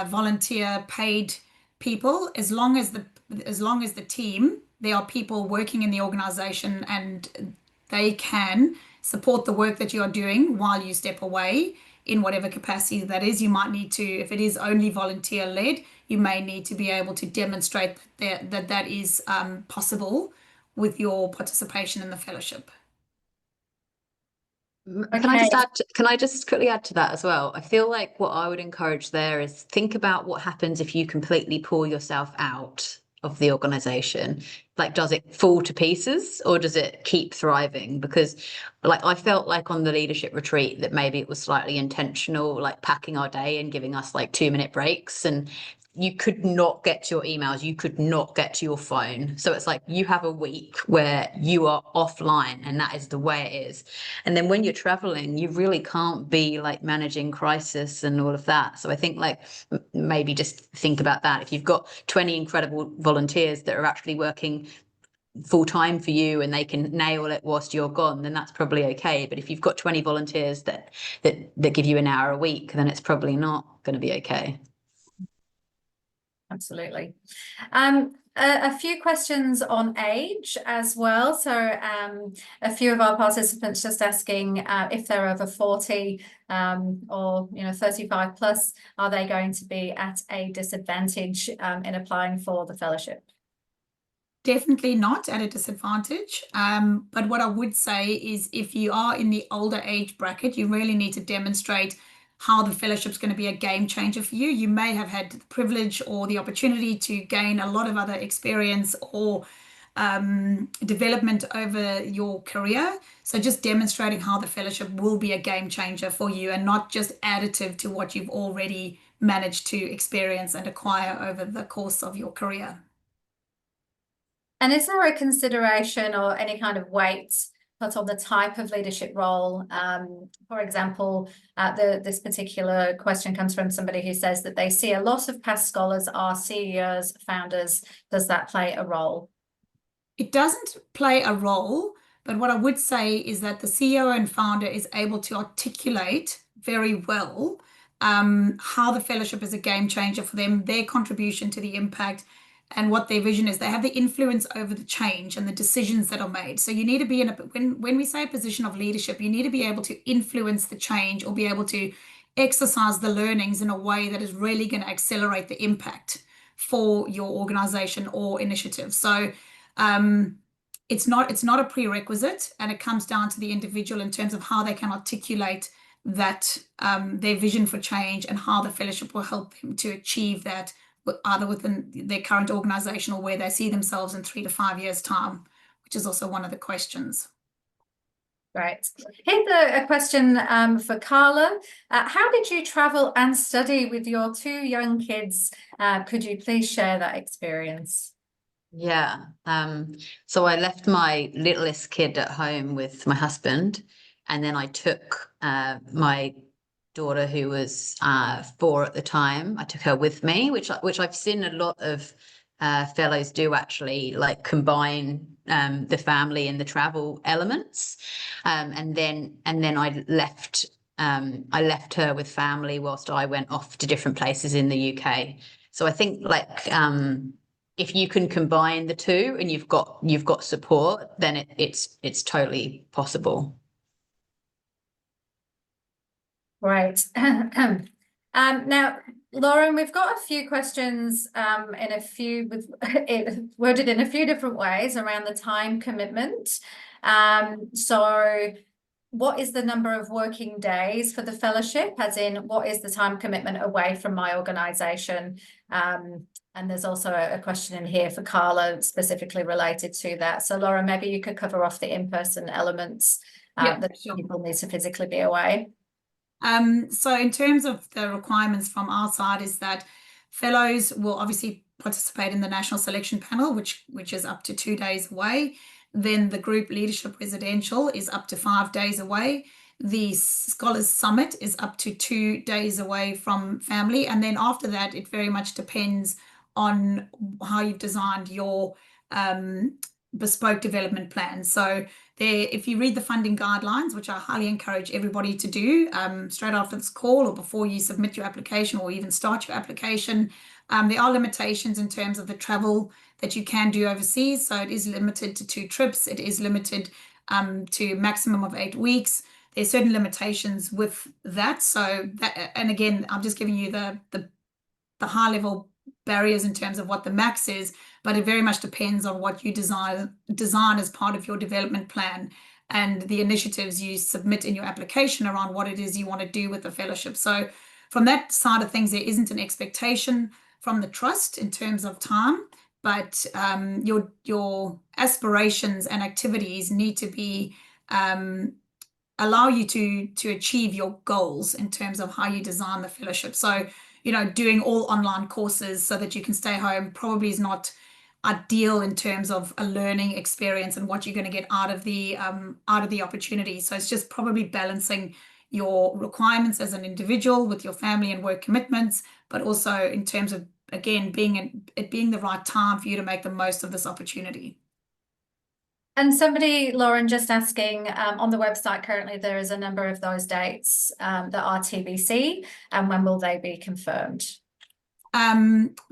volunteer, paid people. As long as the team, there are people working in the organization and they can support the work that you're doing while you step away in whatever capacity that is. You might need to, if it is only volunteer-led, you may need to be able to demonstrate that is possible with your participation in the fellowship. Can I just quickly add to that as well? I feel like what I would encourage there is think about what happens if you completely pull yourself out of the organization. Like, does it fall to pieces or does it keep thriving? Because like I felt like on the leadership retreat that maybe it was slightly intentional, like packing our day and giving us like 2-minute breaks, and you could not get to your emails, you could not get to your phone. So it's like you have a week where you are offline and that is the way it is. And then when you're traveling, you really can't be like managing crisis and all of that. So I think like maybe just think about that. If you've got 20 incredible volunteers that are actually working full time for you and they can nail it whilst you're gone, then that's probably okay. But if you've got 20 volunteers that give you an hour a week, then it's probably not going to be okay. Absolutely. A few questions on age as well. So a few of our participants just asking if they're over 40 or 35 plus, are they going to be at a disadvantage in applying for the fellowship? Definitely not at a disadvantage. But what I would say is if you are in the older age bracket, you really need to demonstrate how the fellowship is going to be a game changer for you. You may have had the privilege or the opportunity to gain a lot of other experience or development over your career. So just demonstrating how the fellowship will be a game changer for you and not just additive to what you've already managed to experience and acquire over the course of your career. And is there a consideration or any kind of weight put on the type of leadership role? For example, this particular question comes from somebody who says that they see a lot of past scholars are CEOs, founders. Does that play a role? It doesn't play a role, but what I would say is that the CEO and founder is able to articulate very well how the fellowship is a game changer for them, their contribution to the impact, and what their vision is. They have the influence over the change and the decisions that are made. So you need to be in when we say a position of leadership, you need to be able to influence the change or be able to exercise the learnings in a way that is really going to accelerate the impact for your organization or initiative. So it's not a prerequisite, and it comes down to the individual in terms of how they can articulate that their vision for change and how the fellowship will help them to achieve that, either within their current organization or where they see themselves in 3 to 5 years' time, which is also one of the questions. Right. Here's a question for Carla. How did you travel and study with your 2 young kids? Could you please share that experience? Yeah. So I left my littlest kid at home with my husband, and then I took my daughter, who was 4 at the time. I took her with me, which I've seen a lot of fellows do, actually, like combine the family and the travel elements. And then I left her with family whilst I went off to different places in the UK. So I think, like, if you can combine the two and you've got support, then it's totally possible. Right. Now, Lauren, we've got a few questions worded in a few different ways around the time commitment. So what is the number of working days for the fellowship, as in what is the time commitment away from my organization? And there's also a question in here for Carla specifically related to that. So Lauren, maybe you could cover off the in-person elements that sure. people need to physically be away. So in terms of the requirements from our side is that fellows will obviously participate in the national selection panel, which is up to 2 days away. Then the group leadership residential is up to 5 days away. The Scholars Summit is up to 2 days away from family. And then after that, it very much depends on how you've designed your bespoke development plan. So if you read the funding guidelines, which I highly encourage everybody to do straight after this call or before you submit your application or even start your application, there are limitations in terms of the travel that you can do overseas. So it is limited to 2 trips. It is limited to a maximum of 8 weeks. There's certain limitations with that. So that, and again, I'm just giving you the high level barriers in terms of what the max is, but it very much depends on what you design as part of your development plan and the initiatives you submit in your application around what it is you want to do with the fellowship. So from that side of things, there isn't an expectation from the trust in terms of time, but your aspirations and activities need to be allow you to achieve your goals in terms of how you design the fellowship. So doing all online courses so that you can stay home probably is not ideal in terms of a learning experience and what you're going to get out of the opportunity. So it's just probably balancing your requirements as an individual with your family and work commitments, but also in terms of, again, it being the right time for you to make the most of this opportunity. And somebody, Lauren, just asking, on the website currently there is a number of those dates that are TBC, and when will they be confirmed?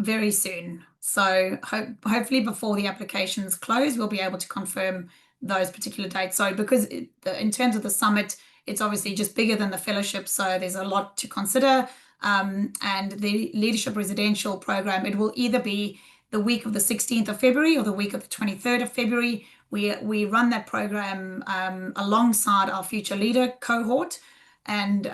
Very soon. So hopefully before the applications close, we'll be able to confirm those particular dates. So because in terms of the summit, it's obviously just bigger than the fellowship, so there's a lot to consider. And the leadership residential program, it will either be the week of the 16th of February or the week of the 23rd of February. We run that program alongside our future leader cohort, and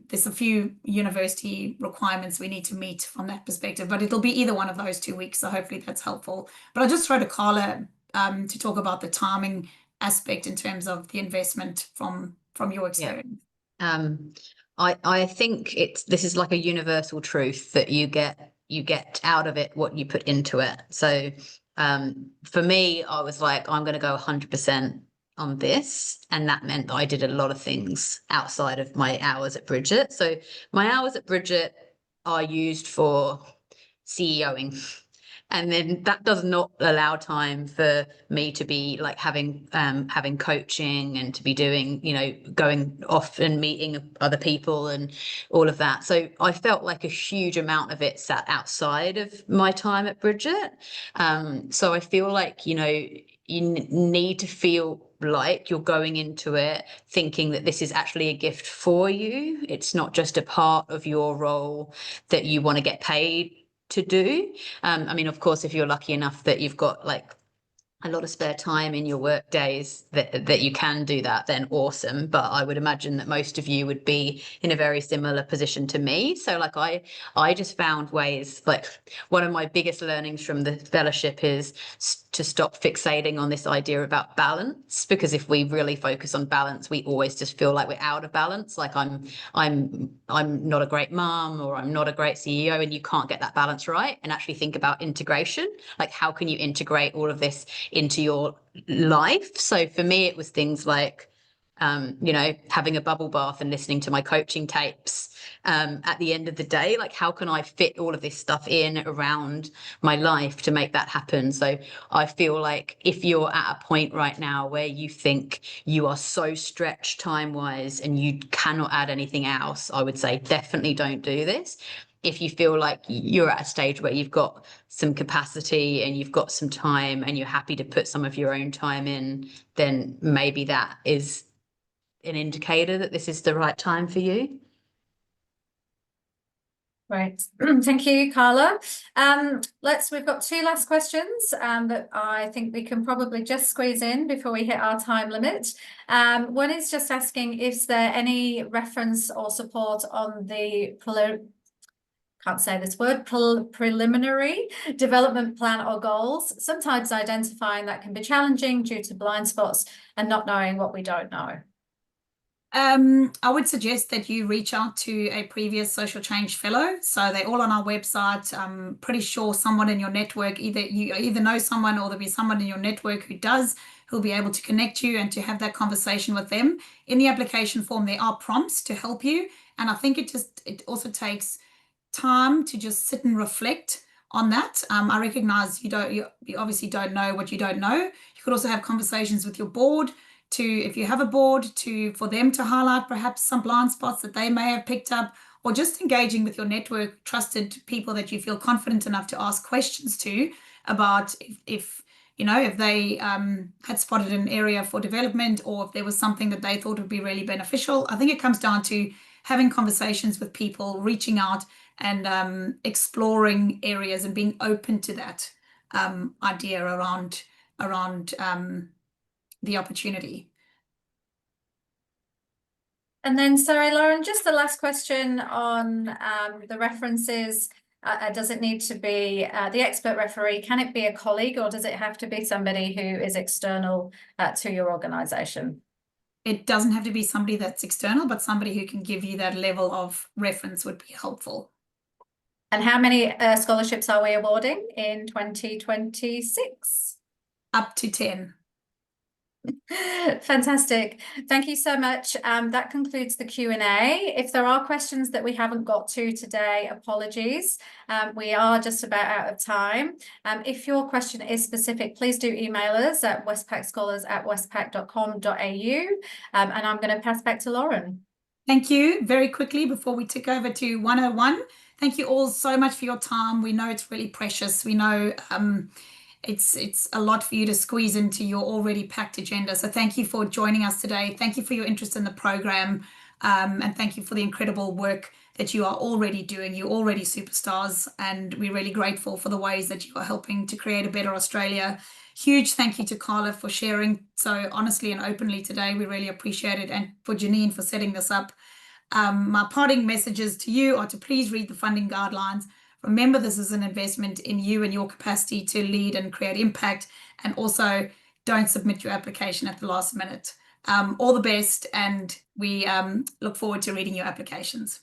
there's a few university requirements we need to meet from that perspective, but it'll be either one of those 2 weeks, so hopefully that's helpful. But I'll just throw to Carla to talk about the timing aspect in terms of the investment from your experience. I think this is like a universal truth that you get out of it what you put into it. So for me, I was like, I'm going to go 100% on this, and that meant that I did a lot of things outside of my hours at Bridget. So my hours at Bridget are used for CEOing. And then that does not allow time for me to be like having coaching and to be doing, going off and meeting other people and all of that. So I felt like a huge amount of it sat outside of my time at Bridget. So I feel like, you need to feel like you're going into it thinking that this is actually a gift for you. It's not just a part of your role that you want to get paid to do. I mean, of course, if you're lucky enough that you've got like a lot of spare time in your work days that you can do that, then awesome. But I would imagine that most of you would be in a very similar position to me. So like I just found ways, like one of my biggest learnings from the fellowship is to stop fixating on this idea about balance, because if we really focus on balance, we always just feel like we're out of balance. Like I'm not a great mom, or I'm not a great CEO, and you can't get that balance right. And actually think about integration. Like, how can you integrate all of this into your life? So for me, it was things like, having a bubble bath and listening to my coaching tapes at the end of the day. Like, how can I fit all of this stuff in around my life to make that happen? So I feel like if you're at a point right now where you think you are so stretched time-wise and you cannot add anything else, I would say definitely don't do this. If you feel like you're at a stage where you've got some capacity and you've got some time and you're happy to put some of your own time in, then maybe that is an indicator that this is the right time for you. Great. Thank you, Carla. We've got two last questions that I think we can probably just squeeze in before we hit our time limit. One is just asking, is there any reference or support on the preliminary development plan or goals, sometimes identifying that can be challenging due to blind spots and not knowing what we don't know? I would suggest that you reach out to a previous social change fellow. So they're all on our website. I'm pretty sure someone in your network, you either know someone or there'll be someone in your network who'll be able to connect you and to have that conversation with them. In the application form, there are prompts to help you. And I think it also takes time to just sit and reflect on that. I recognize you obviously don't know what you don't know. You could also have conversations with your board, if you have a board, for them to highlight perhaps some blind spots that they may have picked up, or just engaging with your network, trusted people that you feel confident enough to ask questions to about if they had spotted an area for development, or if there was something that they thought would be really beneficial. I think it comes down to having conversations with people, reaching out and exploring areas and being open to that idea around the opportunity. And then, sorry, Lauren, just the last question on the references. Does it need to be the expert referee? Can it be a colleague, or does it have to be somebody who is external to your organisation? It doesn't have to be somebody that's external, but somebody who can give you that level of reference would be helpful. And how many scholarships are we awarding in 2026? Up to 10. Fantastic. Thank you so much. That concludes the Q&A. If there are questions that we haven't got to today, apologies. We are just about out of time. If your question is specific, please do email us at westpacscholars@westpac.com.au. And I'm going to pass back to Lauren. Thank you. Very quickly, before we tick over to 101, thank you all so much for your time. We know it's really precious. We know it's a lot for you to squeeze into your already packed agenda. So thank you for joining us today. Thank you for your interest in the program, and thank you for the incredible work that you are already doing. You're already superstars, and we're really grateful for the ways that you are helping to create a better Australia. Huge thank you to Carla for sharing so honestly and openly today. We really appreciate it, and for Janine for setting this up. My parting messages to you are to please read the funding guidelines, Remember, this is an investment in you and your capacity to lead and create impact. And also, don't submit your application at the last minute. All the best, and we look forward to reading your applications.